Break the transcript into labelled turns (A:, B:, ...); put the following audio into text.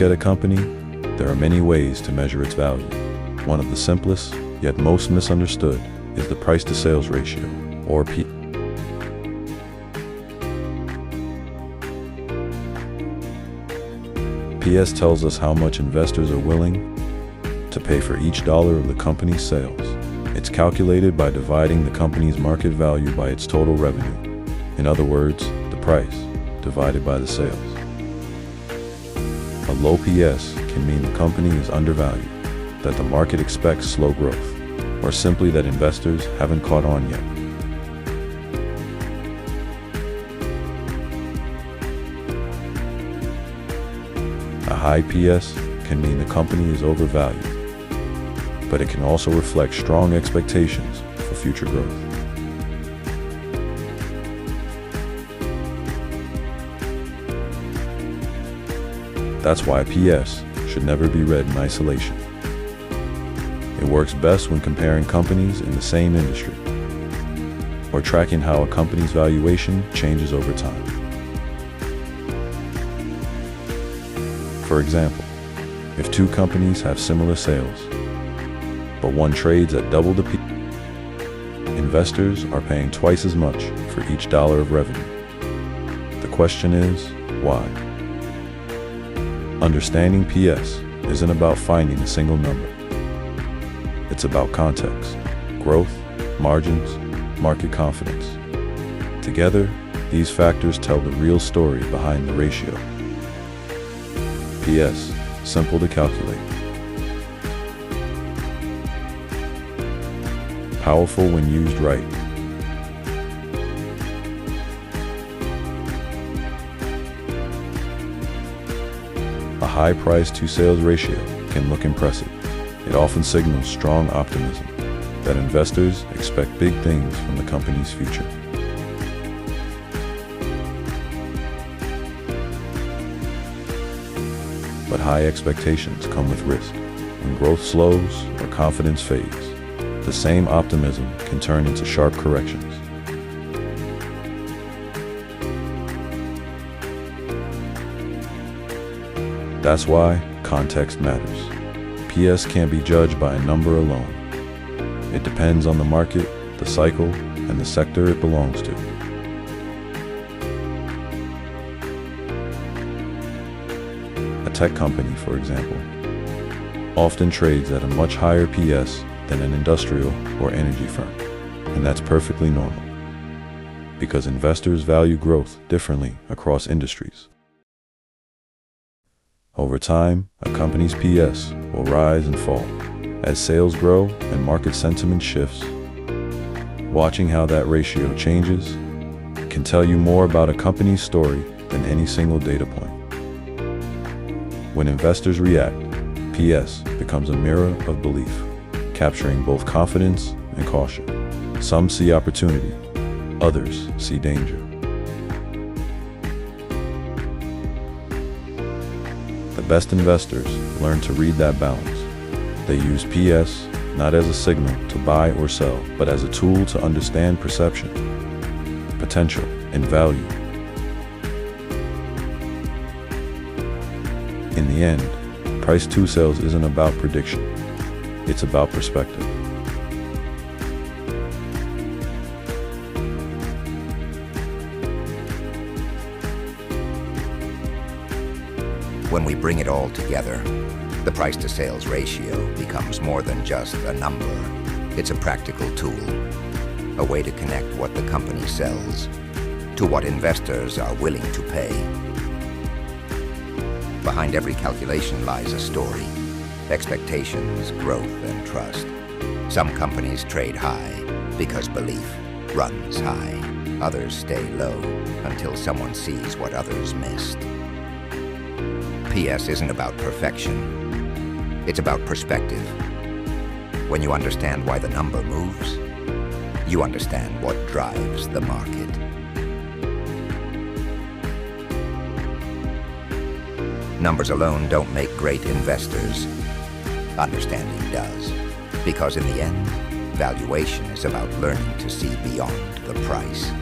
A: look at a company, there are many ways to measure its value. One of the simplest, yet most misunderstood, is the price-to-sales ratio, or P. PS tells us how much investors are willing to pay for each dollar of the company's sales. It's calculated by dividing the company's market value by its total revenue. In other words, the price divided by the sales. A low PS can mean the company is undervalued, that the market expects slow growth, or simply that investors haven't caught on yet. A high PS can mean the company is overvalued, but it can also reflect strong expectations for future growth. That's why PS should never be read in isolation. It works best when comparing companies in the same industry, or tracking how a company's valuation changes over time. For example, if two companies have similar sales, but one trades at double the P, investors are paying twice as much for each dollar of revenue. The question is, why? Understanding PS isn't about finding a single number. It's about context, growth, margins, market confidence. Together, these factors tell the real story behind the ratio. PS, simple to calculate. Powerful when used right. A high price-to-sales ratio can look impressive. It often signals strong optimism that investors expect big things from the company's future. But high expectations come with risk. When growth slows or confidence fades, the same optimism can turn into sharp corrections. That's why context matters. PS can't be judged by a number alone. It depends on the market, the cycle, and the sector it belongs to. A tech company, for example, often trades at a much higher PS than an industrial or energy firm, and that's perfectly normal, because investors value growth differently across industries. Over time, a company's PS will rise and fall as sales grow and market sentiment shifts. Watching how that ratio changes can tell you more about a company's story than any single data point. When investors react, PS becomes a mirror of belief, capturing both confidence and caution. Some see opportunity, others see danger. The best investors learn to read that balance. They use PS not as a signal to buy or sell, but as a tool to understand perception, potential, and value. In the end, price-to-sales isn't about prediction. It's about perspective.
B: When we bring it all together, the price-to-sales ratio becomes more than just a number. It's a practical tool, a way to connect what the company sells to what investors are willing to pay. Behind every calculation lies a story, expectations, growth, and trust. Some companies trade high because belief runs high. Others stay low until someone sees what others missed. PS isn't about perfection. It's about perspective. When you understand why the number moves, you understand what drives the market. Numbers alone don't make great investors. Understanding does. Because in the end, valuation is about learning to see beyond the price.